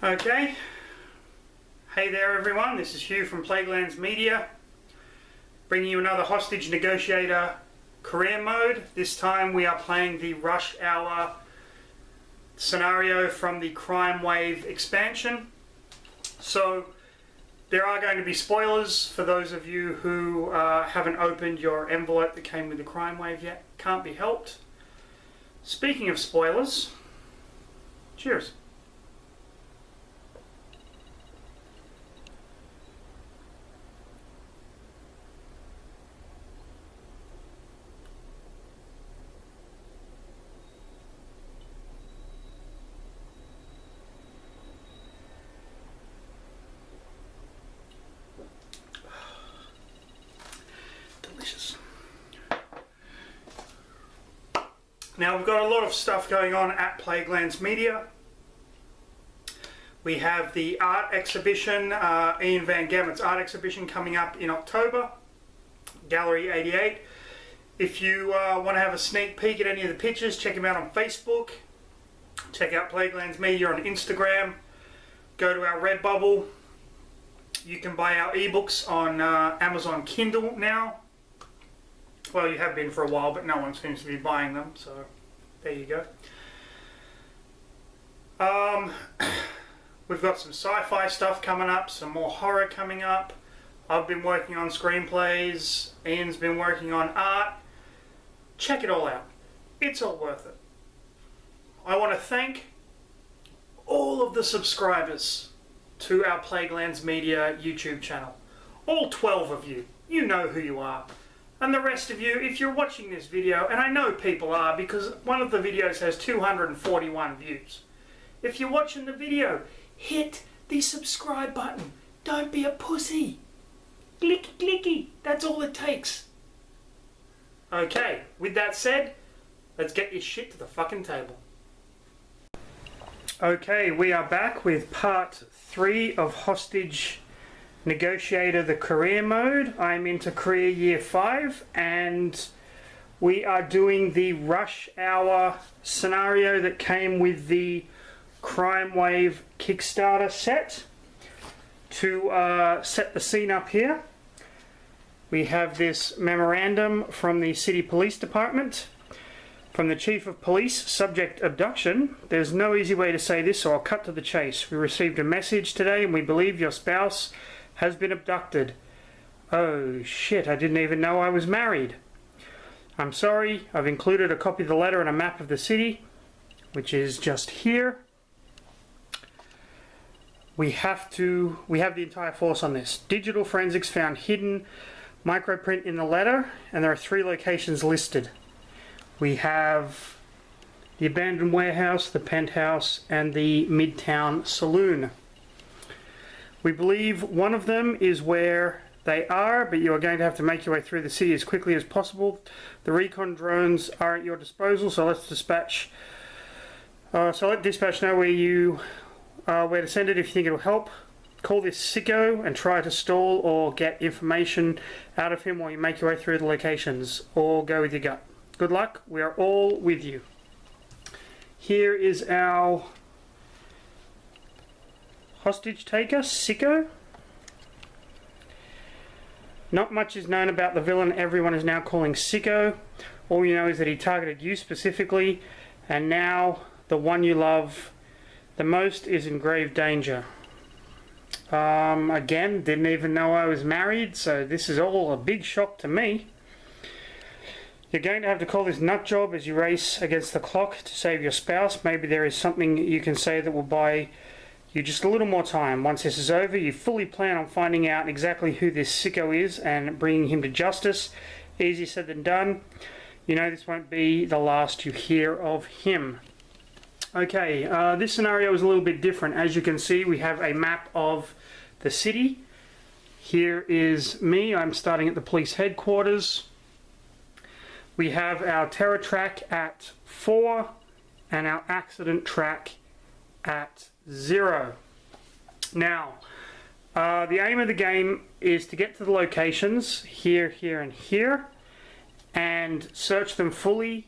Okay, hey there everyone, this is Hugh from Plaguelands Media, bringing you another Hostage Negotiator career mode. This time we are playing the Rush Hour scenario from the Crime Wave expansion. So there are going to be spoilers for those of you who haven't opened your envelope that came with the Crime Wave yet. Can't be helped. Speaking of spoilers, cheers. Delicious. Now we've got a lot of stuff going on at Plaguelands Media. We have the art exhibition, Ian Van Gammet's art exhibition coming up in October, Gallery 88. If you want to have a sneak peek at any of the pictures, check him out on Facebook. Check out Plaguelands Media on Instagram. Go to our Redbubble. You can buy our ebooks on Amazon Kindle now. Well, you have been for a while, but no one seems to be buying them, so there you go. We've got some sci-fi stuff coming up, some more horror coming up. I've been working on screenplays, Ian's been working on art. Check it all out. It's all worth it. I want to thank all of the subscribers to our Plaguelands Media YouTube channel. All 12 of you. You know who you are. And the rest of you, if you're watching this video, and I know people are because one of the videos has 241 views. If you're watching the video, hit the subscribe button. Don't be a pussy. Clicky clicky. That's all it takes. Okay, with that said, let's get this shit to the fucking table. Okay, we are back with part 3 of Hostage Negotiator, the career mode. I'm into career year 5 and we are doing the Rush Hour scenario that came with the Crime Wave Kickstarter set. To set the scene up here, we have this memorandum from the City Police Department. From the Chief of Police, subject abduction. There's no easy way to say this, so I'll cut to the chase. We received a message today and we believe your spouse has been abducted. Oh shit, I didn't even know I was married. I'm sorry, I've included a copy of the letter and a map of the city, which is just here. We have the entire force on this. Digital forensics found hidden microprint in the letter, and there are 3 locations listed. We have the abandoned warehouse, the penthouse, and the Midtown Saloon. We believe one of them is where they are, but you are going to have to make your way through the city as quickly as possible. The recon drones are at your disposal, so let dispatch know where to send it if you think it will help. Call this Sicko and try to stall or get information out of him while you make your way through the locations, or go with your gut. Good luck, we are all with you. Here is our hostage taker, Sicko. Not much is known about the villain everyone is now calling Sicko. All you know is that he targeted you specifically, and now the one you love the most is in grave danger. Again, didn't even know I was married, so this is all a big shock to me. You're going to have to call this nut job as you race against the clock to save your spouse. Maybe there is something you can say that will buy you just a little more time. Once this is over, you fully plan on finding out exactly who this Sicko is and bringing him to justice. Easier said than done. You know this won't be the last you hear of him. Okay, this scenario is a little bit different. As you can see, we have a map of the city. Here is me. I'm starting at the police headquarters. We have our terror track at 4 and our accident track at 0. Now, the aim of the game is to get to the locations here, here, and here, and search them fully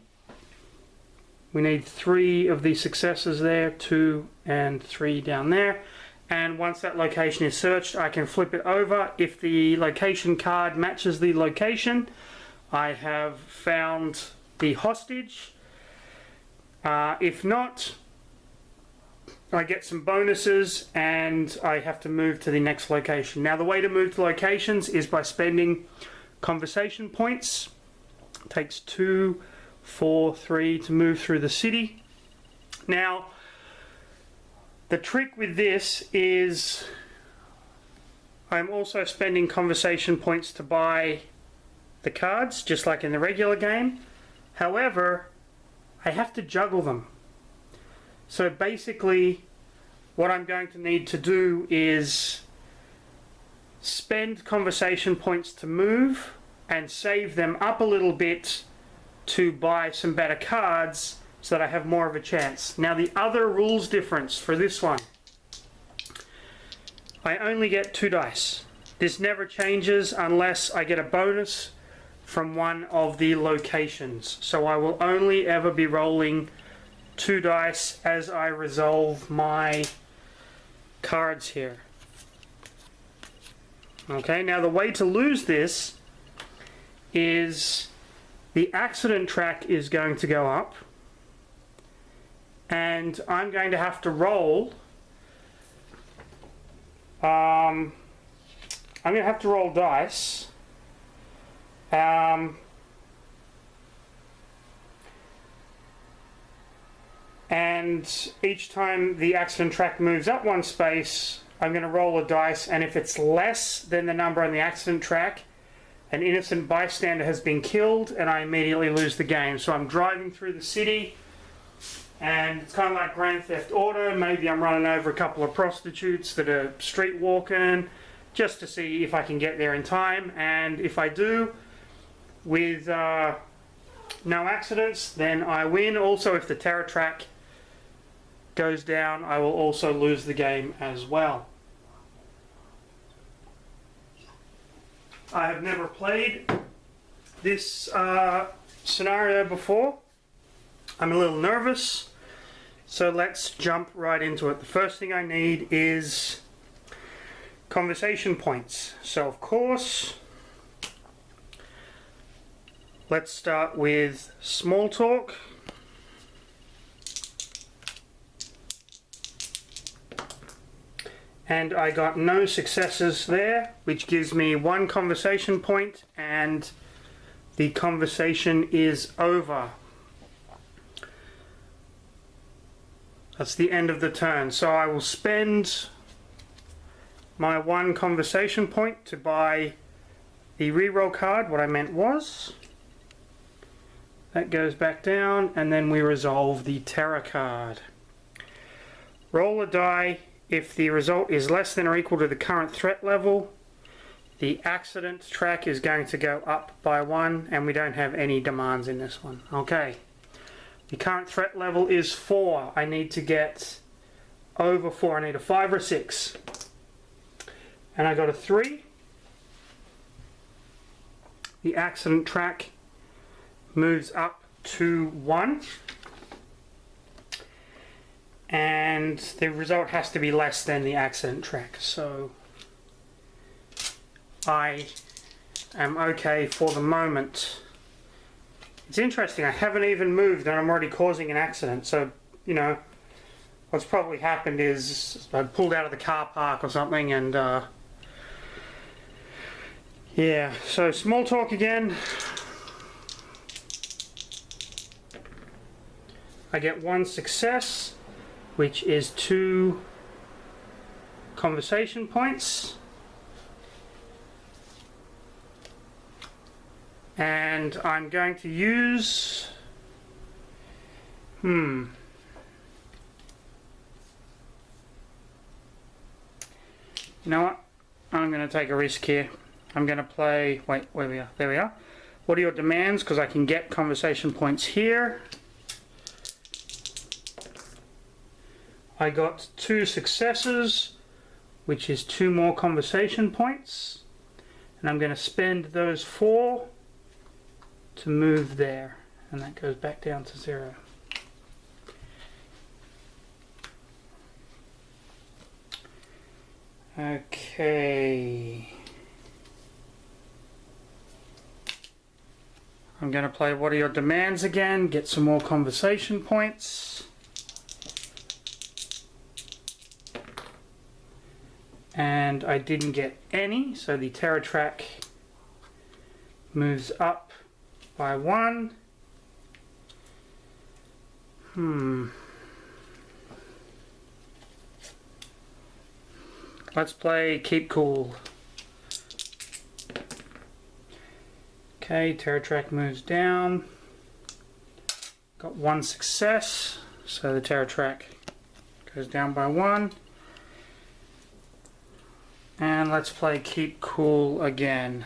We need 3 of the successes there, 2 and 3 down there. And once that location is searched, I can flip it over. If the location card matches the location, I have found the hostage. If not, I get some bonuses and I have to move to the next location. Now the way to move to locations is by spending conversation points. It takes 2, 4, 3 to move through the city. Now the trick with this is I'm also spending conversation points to buy the cards, just like in the regular game. However, I have to juggle them. So basically, what I'm going to need to do is spend conversation points to move and save them up a little bit to buy some better cards so that I have more of a chance. Now the other rules difference for this one, I only get 2 dice. This never changes unless I get a bonus from one of the locations. So I will only ever be rolling 2 dice as I resolve my cards here. Okay, now the way to lose this is the accident track is going to go up, and I'm going to have to roll. I'm going to have to roll dice. And each time the accident track moves up 1 space, I'm going to roll a dice, and if it's less than the number on the accident track, an innocent bystander has been killed and I immediately lose the game. So I'm driving through the city and it's kind of like Grand Theft Auto. Maybe I'm running over a couple of prostitutes that are street walking just to see if I can get there in time, and if I do with no accidents, then I win. Also, if the terror track goes down, I will also lose the game as well. I have never played this scenario before. I'm a little nervous, so let's jump right into it. The first thing I need is conversation points. So of course, let's start with small talk. And I got no successes there, which gives me 1 conversation point, and the conversation is over. That's the end of the turn. So I will spend my 1 conversation point to buy the reroll card. What I meant was, that goes back down, and then we resolve the terror card. Roll a die. If the result is less than or equal to the current threat level, the accident track is going to go up by 1, and we don't have any demands in this one. Okay. The current threat level is 4. I need to get over 4. I need a 5 or 6. And I got a 3. The accident track moves up to 1. And the result has to be less than the accident track. So I am okay for the moment. It's interesting, I haven't even moved and I'm already causing an accident. So, you know, what's probably happened is I pulled out of the car park or something, and yeah, so small talk again. I get 1 success, which is 2 conversation points. And I'm going to use... You know what? I'm going to take a risk here. I'm going to play... Wait, where we are? There we are. What are your demands? Because I can get conversation points here. I got 2 successes, which is 2 more conversation points. And I'm going to spend those 4 to move there. And that goes back down to 0. Okay. I'm going to play What Are Your Demands again, get some more conversation points. And I didn't get any, so the terror track moves up by 1. Let's play Keep Cool. Okay, terror track moves down. Got 1 success, so the terror track goes down by 1. And let's play Keep Cool again.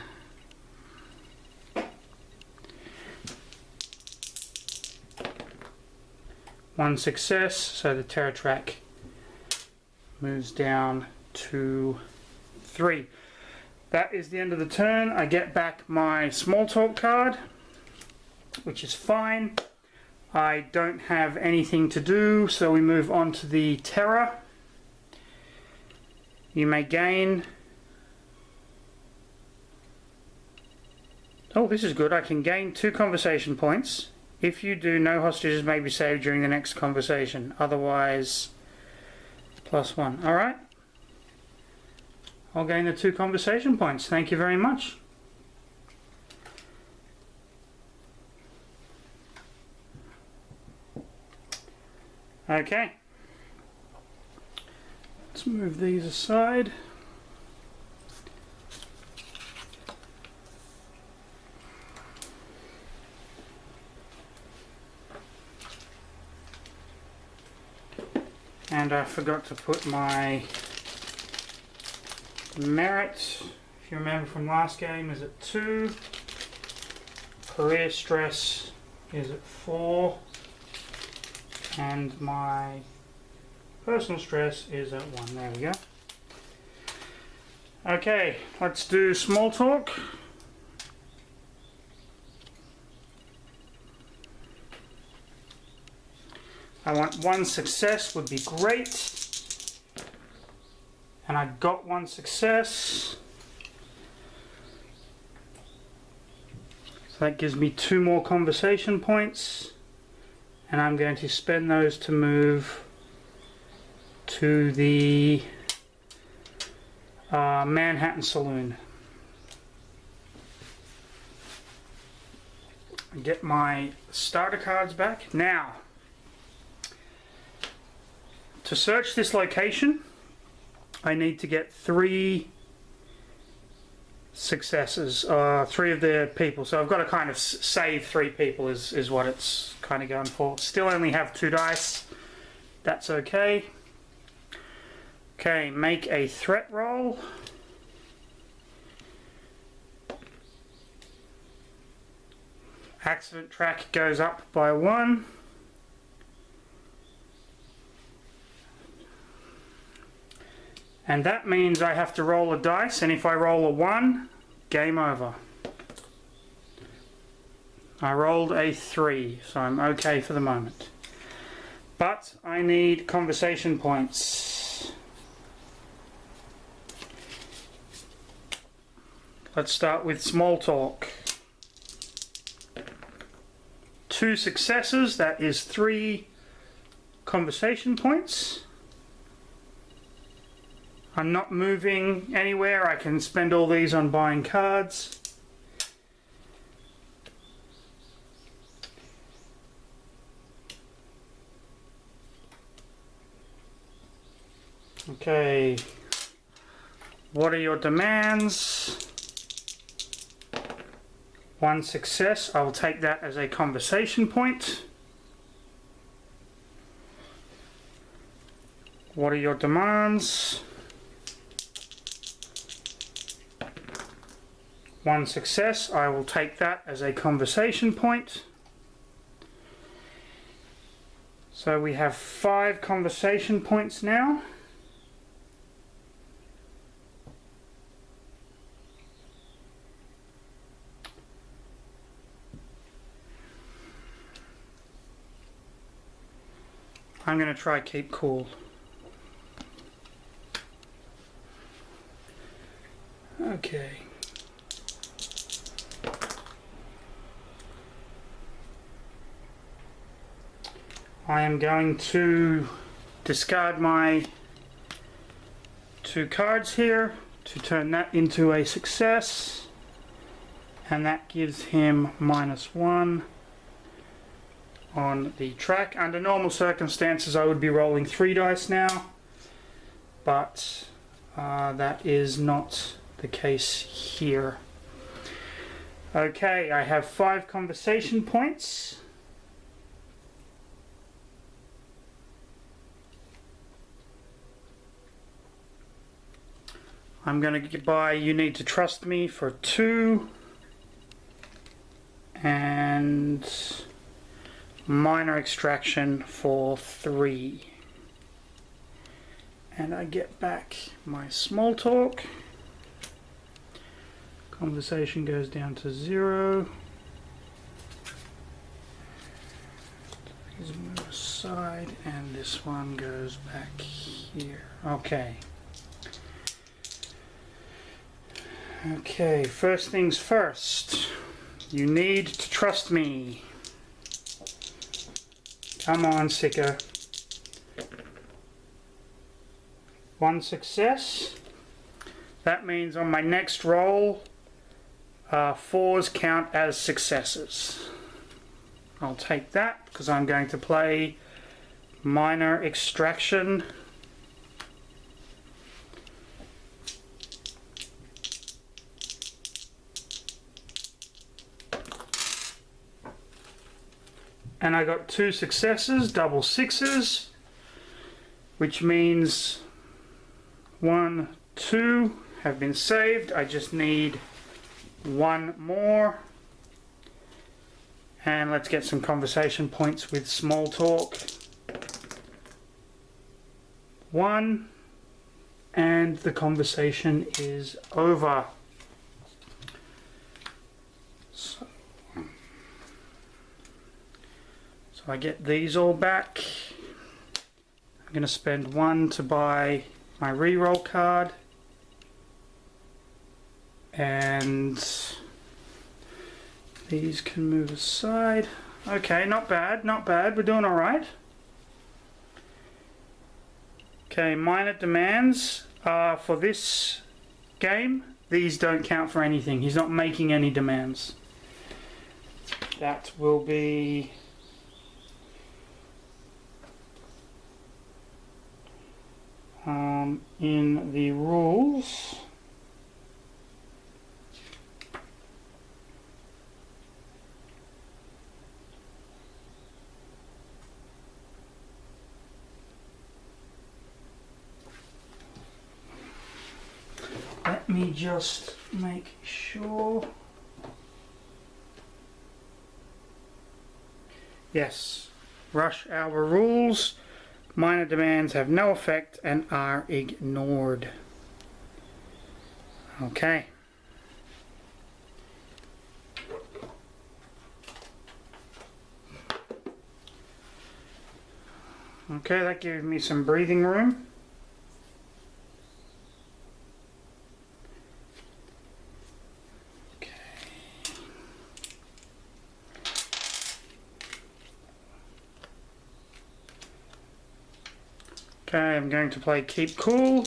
One success, so the terror track moves down to 3. That is the end of the turn. I get back my small talk card, which is fine. I don't have anything to do, so we move on to the terror. You may gain... Oh, this is good. I can gain 2 conversation points. If you do, no hostages may be saved during the next conversation. Otherwise, +1. Alright. I'll gain the 2 conversation points. Thank you very much. Okay. Let's move these aside. And I forgot to put my merit, if you remember from last game, is at 2. Career stress is at 4. And my personal stress is at 1. There we go. Okay, let's do small talk. I want 1 success, would be great. And I got 1 success. So that gives me 2 more conversation points. And I'm going to spend those to move to the Manhattan Saloon. Get my starter cards back. Now, to search this location, I need to get 3 successes, 3 of the people. So I've got to kind of save 3 people is what it's kind of going for. Still only have 2 dice. That's okay. Okay, make a threat roll. Accident track goes up by 1. And that means I have to roll a dice, and if I roll a 1, game over. I rolled a 3, so I'm okay for the moment. But I need conversation points. Let's start with small talk. 2 successes, that is 3 conversation points. I'm not moving anywhere. I can spend all these on buying cards. Okay. What are your demands? 1 success. I will take that as a conversation point. What are your demands? 1 success, I will take that as a conversation point. So we have 5 conversation points now. I'm going to try keep cool. Okay. I am going to discard my 2 cards here to turn that into a success, and that gives him -1 on the track. Under normal circumstances I would be rolling 3 dice now, but that is not the case here. Okay, I have 5 conversation points. I'm going to buy You Need to Trust Me for 2 and Minor Extraction for 3. And I get back my small talk. Conversation goes down to 0. These move aside and this one goes back here. Okay. Okay, first things first. You need to trust me. Come on, Sicko. 1 success. That means on my next roll, 4s count as successes. I'll take that because I'm going to play Minor Extraction. And I got 2 successes, double 6s, which means 1, 2 have been saved. I just need 1 more. And let's get some conversation points with small talk. 1, and the conversation is over. So I get these all back. I'm going to spend 1 to buy my reroll card. And these can move aside. Okay, not bad, not bad. We're doing alright. Okay, minor demands for this game. These don't count for anything. He's not making any demands. That will be... in the rules, let me just make sure. Yes, rush hour rules. Minor demands have no effect and are ignored. Okay. Okay, that gives me some breathing room. Okay, I'm going to play Keep Cool.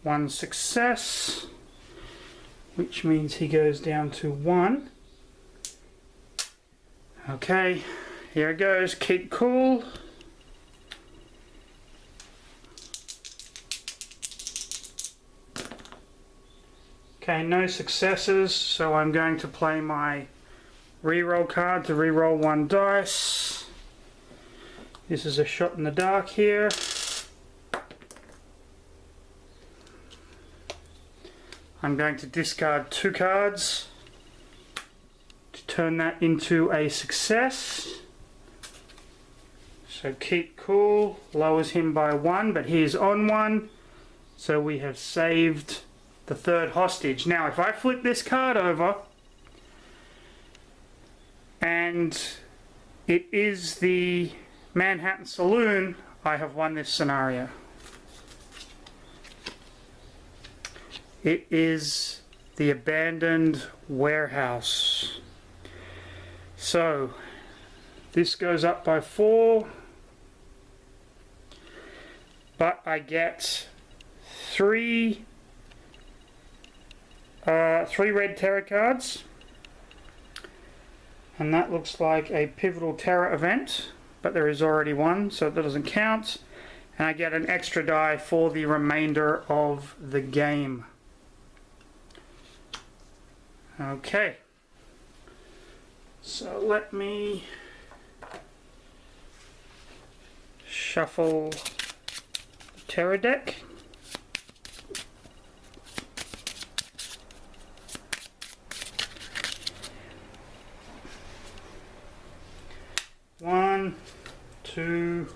1 success, which means he goes down to 1. Okay, here it goes. Keep cool. Okay, no successes, so I'm going to play my reroll card to reroll 1 dice. This is a shot in the dark here. I'm going to discard 2 cards to turn that into a success. So Keep Cool lowers him by 1, but he is on 1, so we have saved the 3rd hostage. Now if I flip this card over and it is the Manhattan Saloon, I have won this scenario. It is the abandoned warehouse. So this goes up by 4, but I get 3 red terror cards, and that looks like a pivotal terror event, but there is already one, so that doesn't count. And I get an extra die for the remainder of the game. Okay, so let me shuffle the terror deck. One, 2,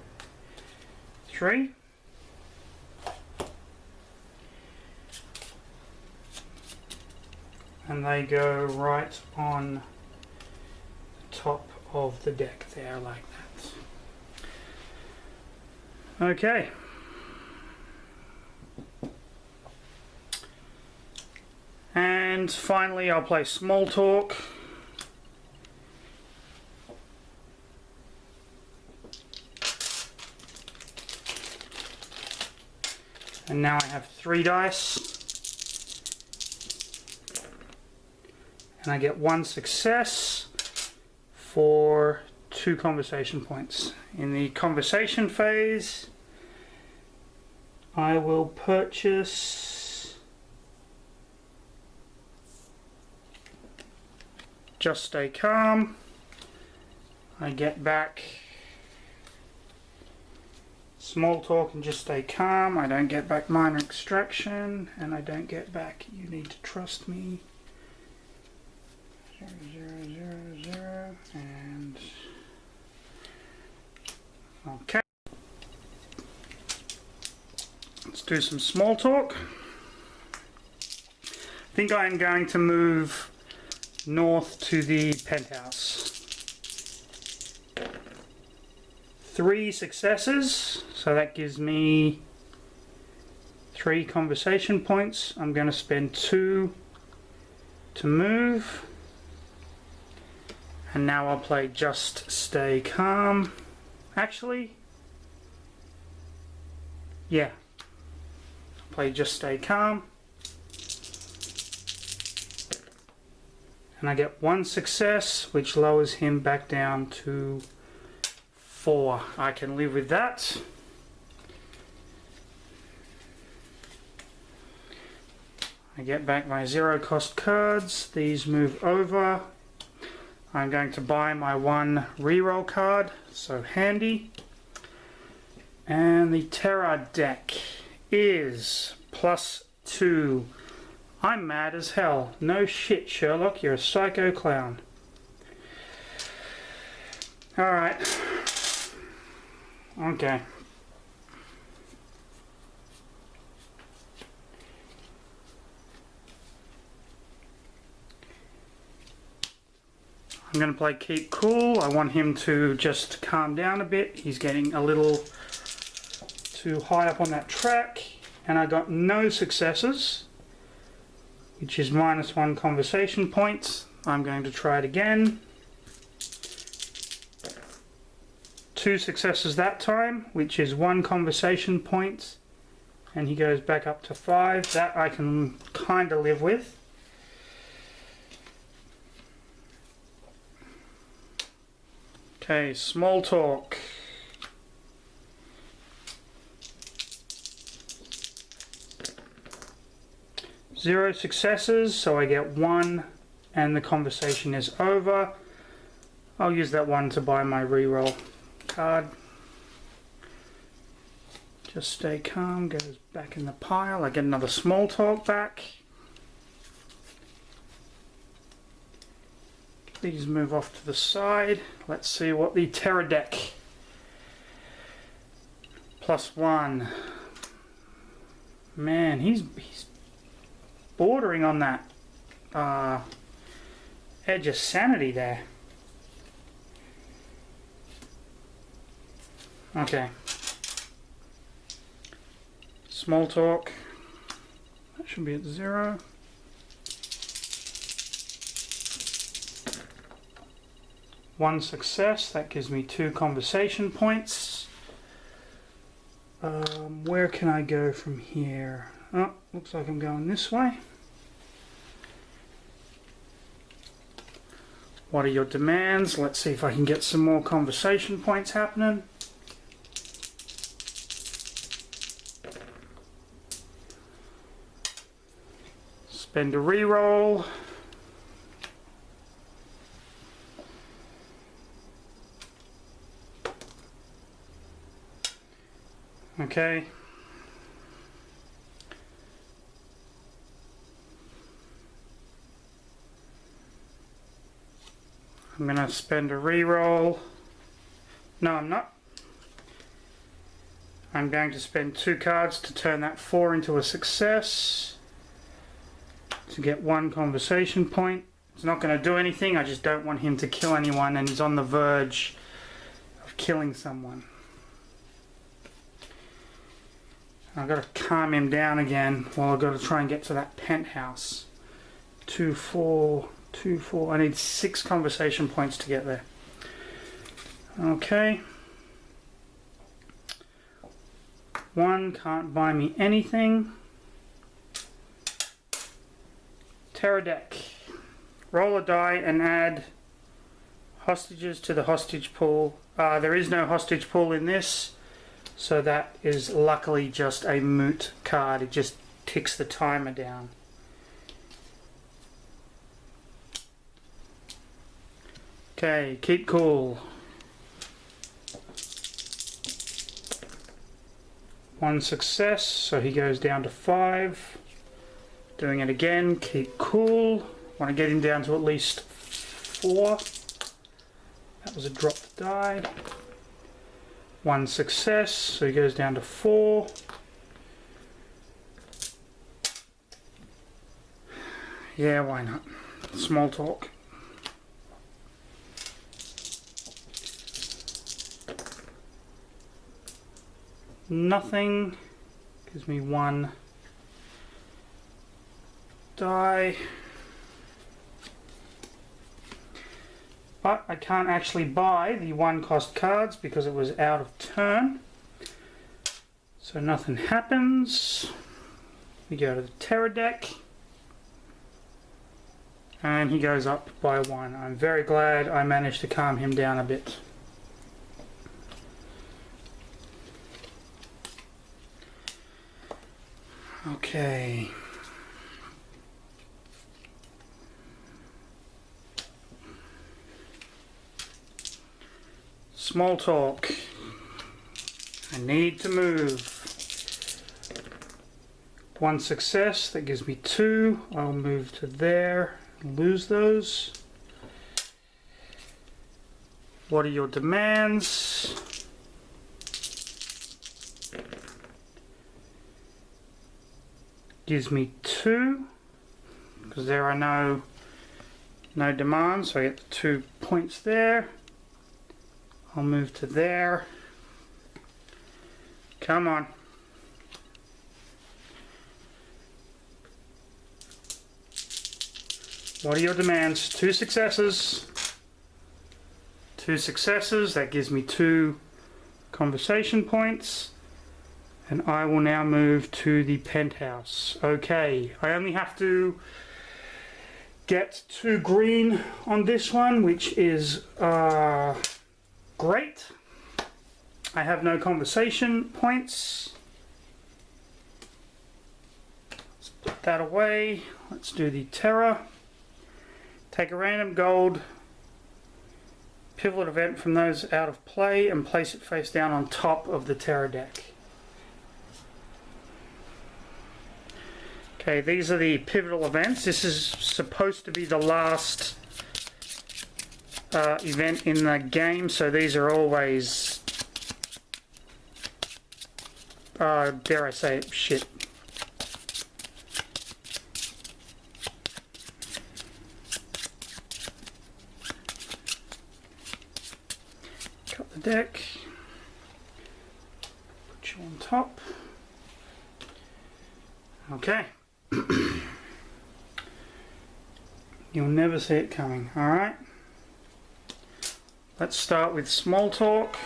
3. And they go right on the top of the deck there, like that. Okay. And finally I'll play Small Talk. And now I have 3 dice. And I get 1 success for 2 conversation points. In the conversation phase, I will purchase Just Stay Calm. I get back Small Talk and Just Stay Calm. I don't get back Minor Extraction, and I don't get back You Need to Trust Me. 0, 0, 0, 0, and okay. Let's do some small talk. I think I am going to move north to the penthouse. 3 successes, so that gives me 3 conversation points. I'm going to spend 2 to move. And now I'll play Just Stay Calm. Actually, yeah. I'll play Just Stay Calm. And I get 1 success, which lowers him back down to 4. I can live with that. I get back my 0 cost cards. These move over. I'm going to buy my 1 reroll card, so handy. And the terror deck is +2. I'm mad as hell. No shit, Sherlock, you're a psycho clown. Alright. Okay. I'm going to play Keep Cool. I want him to just calm down a bit. He's getting a little too high up on that track. And I got no successes, which is -1 conversation points. I'm going to try it again. 2 successes that time, which is 1 conversation point. And he goes back up to 5. That I can kind of live with. Okay, small talk. Zero successes, so I get 1 and the conversation is over. I'll use that 1 to buy my reroll card. Just Stay Calm goes back in the pile. I get another small talk back. These move off to the side. Let's see what the terror deck. +1. Man, he's bordering on that edge of sanity there. Okay. Small talk. That should be at 0. One success, that gives me 2 conversation points. Where can I go from here? Oh, looks like I'm going this way. What are your demands? Let's see if I can get some more conversation points happening. Spend a reroll. Okay. I'm going to spend a reroll. No, I'm not. I'm going to spend 2 cards to turn that 4 into a success. To get 1 conversation point. It's not going to do anything, I just don't want him to kill anyone, and he's on the verge of killing someone. I've got to calm him down again while I've got to try and get to that penthouse. 2, 4, 2, 4. I need 6 conversation points to get there. Okay. 1 can't buy me anything. Terror deck. Roll a die and add hostages to the hostage pool. There is no hostage pool in this, so that is luckily just a moot card. It just ticks the timer down. Okay, keep cool. 1 success, so he goes down to 5. Doing it again, keep cool. Want to get him down to at least 4. That was a dropped die. 1 success, so he goes down to 4. Yeah, why not? Small talk. Nothing. Gives me 1 die. But I can't actually buy the 1 cost cards because it was out of turn. So nothing happens. We go to the terror deck. And he goes up by 1. I'm very glad I managed to calm him down a bit. Okay. Small talk. I need to move. 1 success, that gives me 2. I'll move to there and lose those. What are your demands? Gives me 2, because there are no demands, so I get the 2 points there. I'll move to there. Come on. What are your demands? 2 successes. 2 successes, that gives me 2 conversation points. And I will now move to the penthouse. Okay, I only have to get 2 green on this one, which is great. I have no conversation points. Let's put that away. Let's do the terror. Take a random gold pivot event from those out of play and place it face down on top of the terror deck. Okay, these are the pivotal events. This is supposed to be the last event in the game, so these are always, dare I say it, shit. Cut the deck, put you on top. Okay. You'll never see it coming. Alright. Let's start with small talk.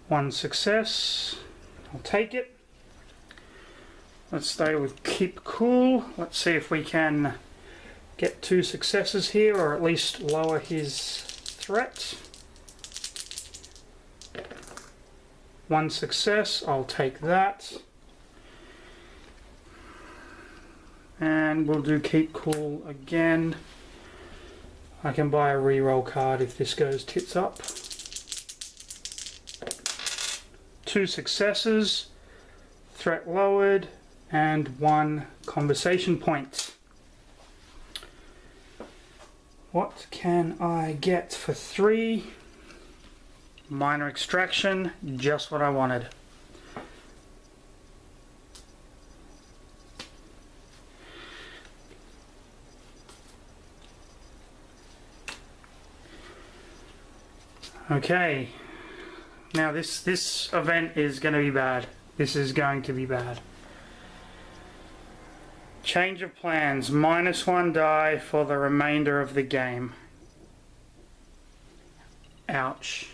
One success. I'll take it. Let's stay with keep cool. Let's see if we can get 2 successes here, or at least lower his threat. 1 success, I'll take that. And we'll do keep cool again. I can buy a reroll card if this goes tits up. 2 successes, threat lowered, and 1 conversation point. What can I get for 3? Minor extraction, just what I wanted. Okay, now this event is going to be bad. This is going to be bad. Change of plans, -1 die for the remainder of the game. Ouch.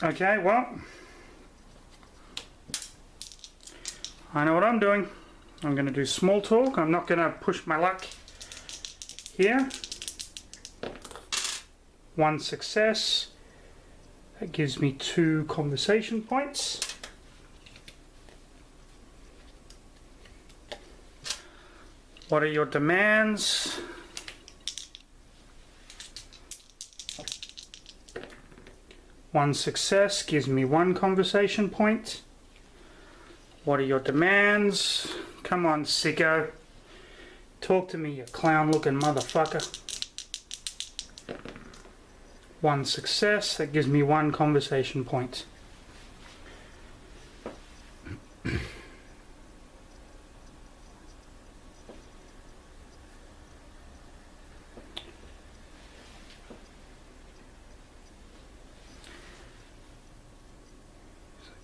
Okay, well, I know what I'm doing. I'm going to do small talk. I'm not going to push my luck here. 1 success. That gives me 2 conversation points. What are your demands? One success gives me 1 conversation point. What are your demands? Come on, Sicko. Talk to me, you clown-looking motherfucker. 1 success, that gives me 1 conversation point.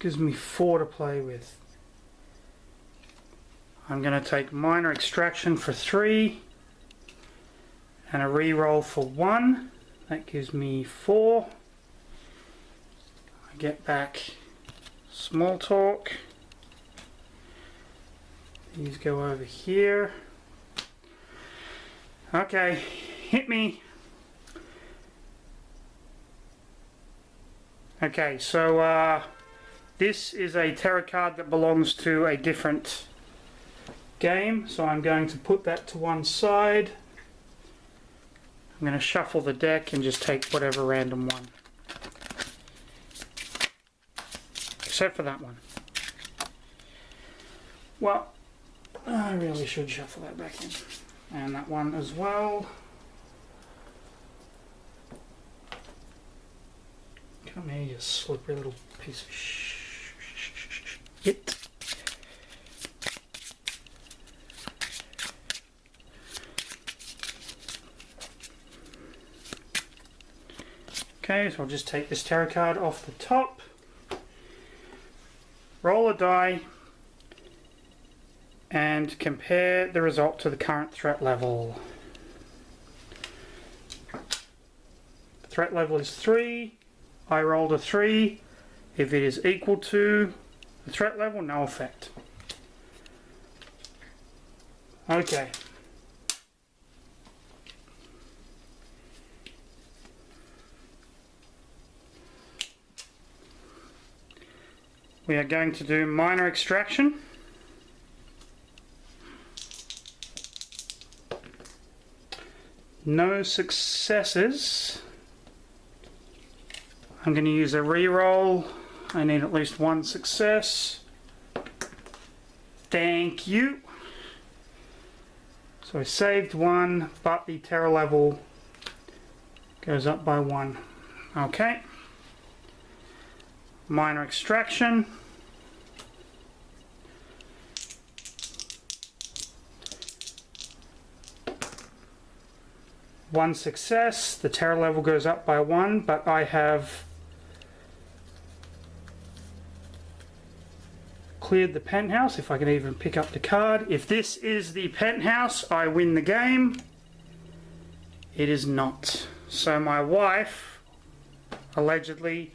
Gives me 4 to play with. I'm going to take minor extraction for 3 and a reroll for 1. That gives me 4. I get back small talk. These go over here. Okay, hit me. Okay, so this is a tarot card that belongs to a different game, so I'm going to put that to one side. I'm going to shuffle the deck and just take whatever random one. Except for that one. Well, I really should shuffle that back in. And that one as well. Come here, you slippery little piece of shit. Okay, so I'll just take this tarot card off the top. Roll a die and compare the result to the current threat level. The threat level is 3. I rolled a 3. If it is equal to the threat level, no effect. Okay. We are going to do minor extraction. No successes. I'm going to use a reroll. I need at least 1 success. Thank you. So I saved 1, but the terror level goes up by 1. Okay. Minor extraction. 1 success. The terror level goes up by 1, but I have cleared the penthouse, if I can even pick up the card. If this is the penthouse, I win the game. It is not. So my wife, allegedly,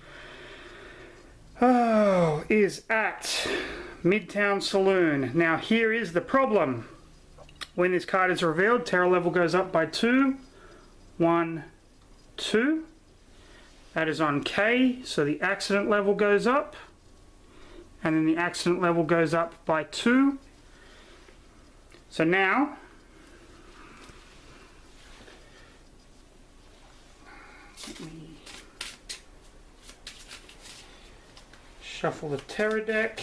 is at Midtown Saloon. Now here is the problem. When this card is revealed, terror level goes up by 2. 1, 2. That is on K, so the accident level goes up. And then the accident level goes up by 2. So now, let me shuffle the terror deck.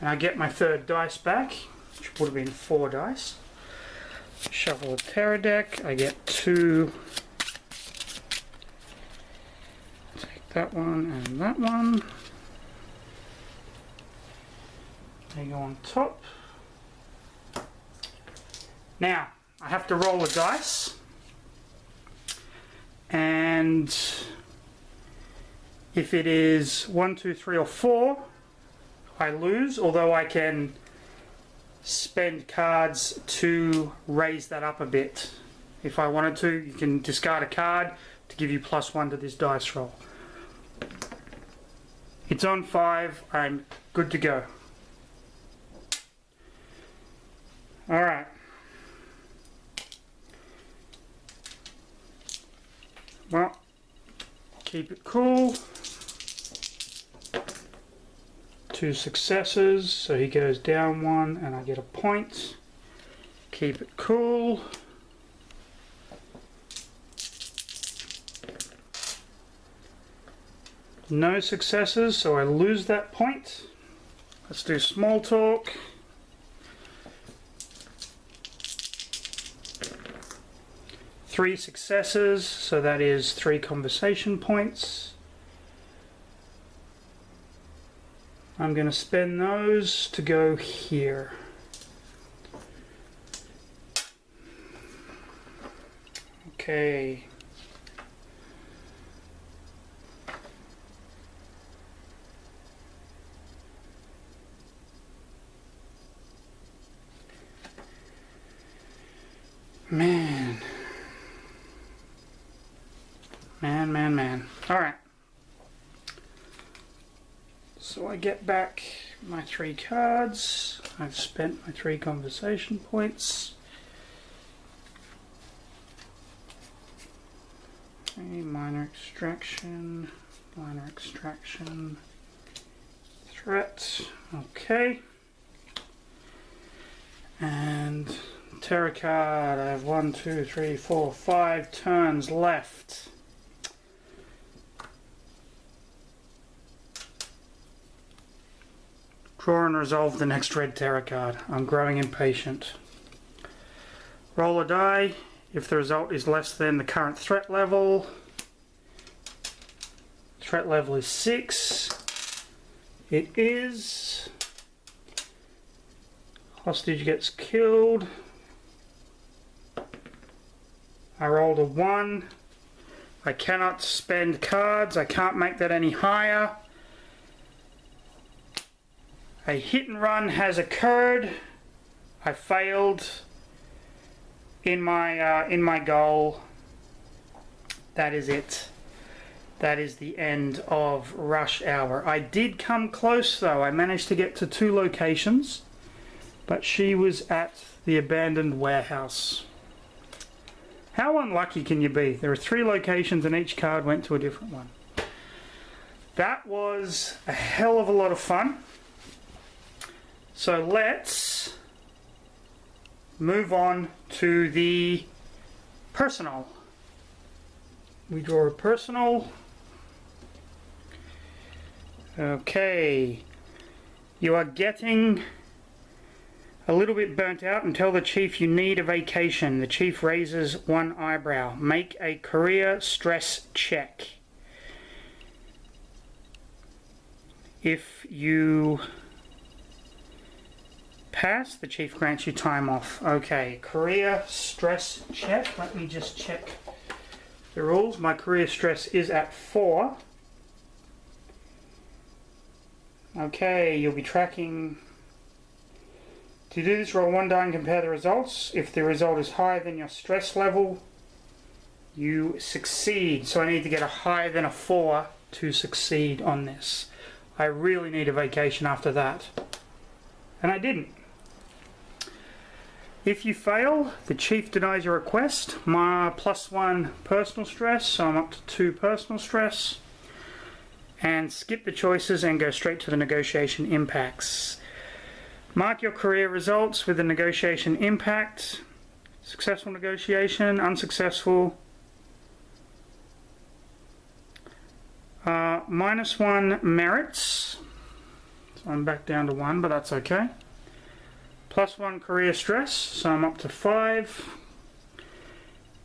And I get my 3rd dice back, which would have been 4 dice. Shuffle the terror deck. I get 2. Take that one and that one. They go on top. Now, I have to roll the dice. And if it is 1, 2, 3, or 4, I lose, although I can spend cards to raise that up a bit. If I wanted to, you can discard a card to give you +1 to this dice roll. It's on 5, I'm good to go. Alright. Well, keep it cool. 2 successes, so he goes down 1 and I get a point. Keep it cool. No successes, so I lose that point. Let's do small talk. Three successes, so that is 3 conversation points. I'm going to spend those to go here. Okay. Man. Man. Alright. So I get back my 3 cards. I've spent my 3 conversation points. Okay, minor extraction, threat. Okay. And terror card. I have 1, 2, 3, 4, 5 turns left. Draw and resolve the next red terror card. I'm growing impatient. Roll a die. If the result is less than the current threat level. Threat level is 6. It is. Hostage gets killed. I rolled a 1. I cannot spend cards. I can't make that any higher. A hit and run has occurred. I failed in my goal. That is it. That is the end of rush hour. I did come close though. I managed to get to 2 locations, but she was at the abandoned warehouse. How unlucky can you be? There are 3 locations and each card went to a different one. That was a hell of a lot of fun. So let's move on to the personal. We draw a personal. Okay. You are getting a little bit burnt out and tell the chief you need a vacation. The chief raises 1 eyebrow. Make a career stress check. If you Pass. The chief grants you time off. Okay, career stress check. Let me just check the rules. My career stress is at 4. Okay, you'll be tracking. To do this, roll 1 die and compare the results. If the result is higher than your stress level, you succeed. So I need to get a higher than a 4 to succeed on this. I really need a vacation after that. And I didn't. If you fail, the chief denies your request. My +1 personal stress, so I'm up to 2 personal stress. And skip the choices and go straight to the negotiation impacts. Mark your career results with the negotiation impact. Successful negotiation, unsuccessful. -1 merits. So I'm back down to 1, but that's okay. +1 career stress, so I'm up to 5.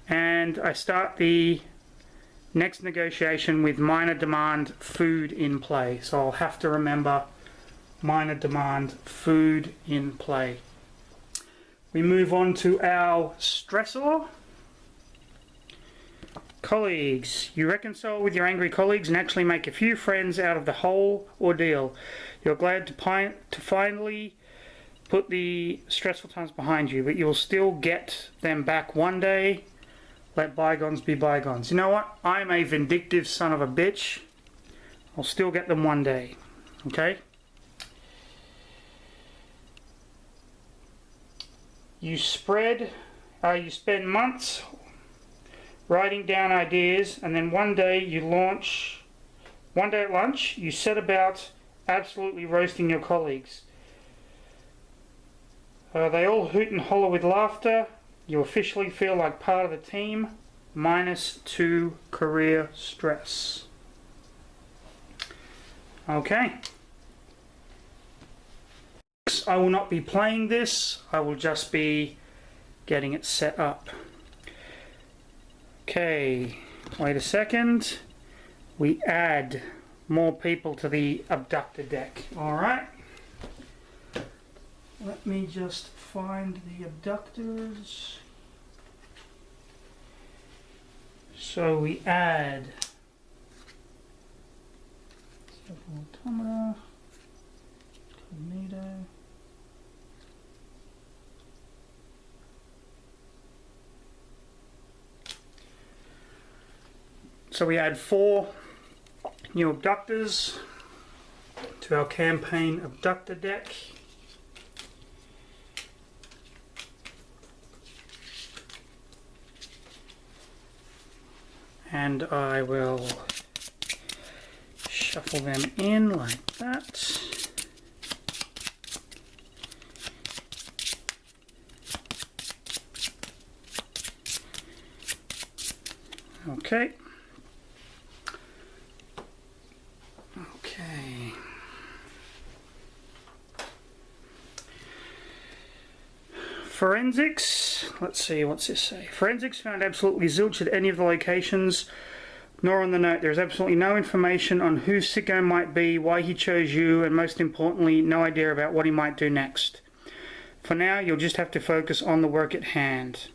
And I start the next negotiation with minor demand food in play. So I'll have to remember minor demand food in play. We move on to our stressor. Colleagues. You reconcile with your angry colleagues and actually make a few friends out of the whole ordeal. You're glad to finally put the stressful times behind you, but you'll still get them back one day. Let bygones be bygones. You know what? I'm a vindictive son of a bitch. I'll still get them one day. Okay? You spend months writing down ideas, and then one day at lunch, you set about absolutely roasting your colleagues. They all hoot and holler with laughter. You officially feel like part of the team. -2 career stress. Okay. I will not be playing this. I will just be getting it set up. Okay. Wait a second. We add more people to the abductor deck. Alright. Let me just find the abductors. So we add automata, cognito. So we add 4 new abductors to our campaign abductor deck. And I will shuffle them in like that. Okay. Okay. Forensics. Let's see, what's this say? Forensics found absolutely zilch at any of the locations, nor on the note. There is absolutely no information on who Sicko might be, why he chose you, and most importantly, no idea about what he might do next. For now, you'll just have to focus on the work at hand.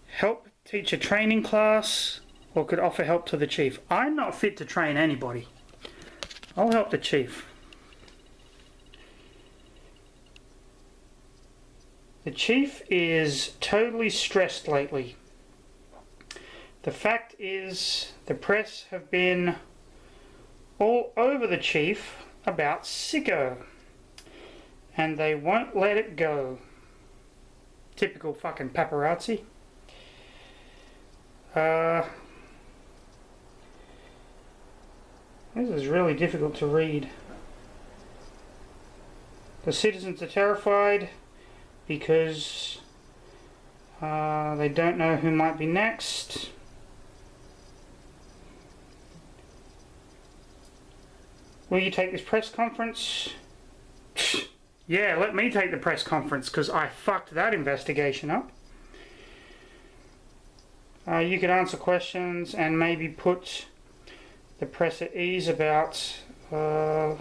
Help teach a training class, or could offer help to the chief. I'm not fit to train anybody. I'll help the chief. The chief is totally stressed lately. The fact is, the press have been all over the chief about Sicko, and they won't let it go. Typical fucking paparazzi. This is really difficult to read. The citizens are terrified because they don't know who might be next. Will you take this press conference? Yeah, let me take the press conference because I fucked that investigation up. You could answer questions and maybe put the press at ease about the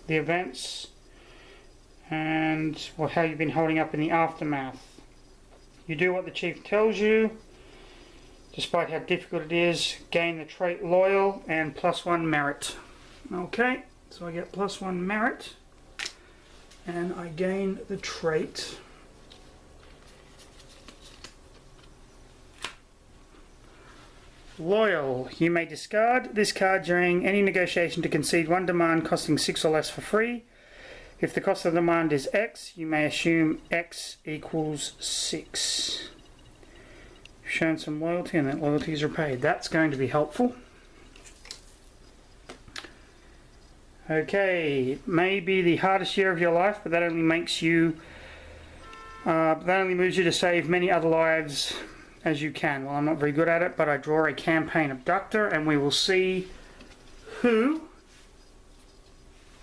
events. and well, how you've been holding up in the aftermath. You do what the chief tells you, despite how difficult it is. Gain the trait loyal and +1 merit. Okay, so I get +1 merit, and I gain the trait. Loyal. You may discard this card during any negotiation to concede one demand costing 6 or less for free. If the cost of the demand is X, you may assume X equals 6. You've shown some loyalty and that loyalty is repaid. That's going to be helpful. Okay, it may be the hardest year of your life, but that only makes you that only moves you to save many other lives as you can. Well, I'm not very good at it, but I draw a campaign abductor, and we will see who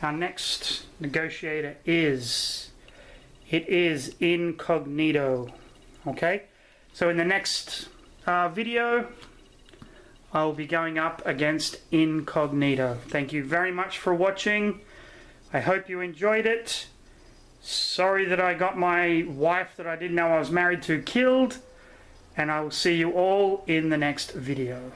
our next negotiator is. It is Incognito. Okay, so in the next video, I'll be going up against Incognito. Thank you very much for watching. I hope you enjoyed it. Sorry that I got my wife that I didn't know I was married to killed. And I will see you all in the next video.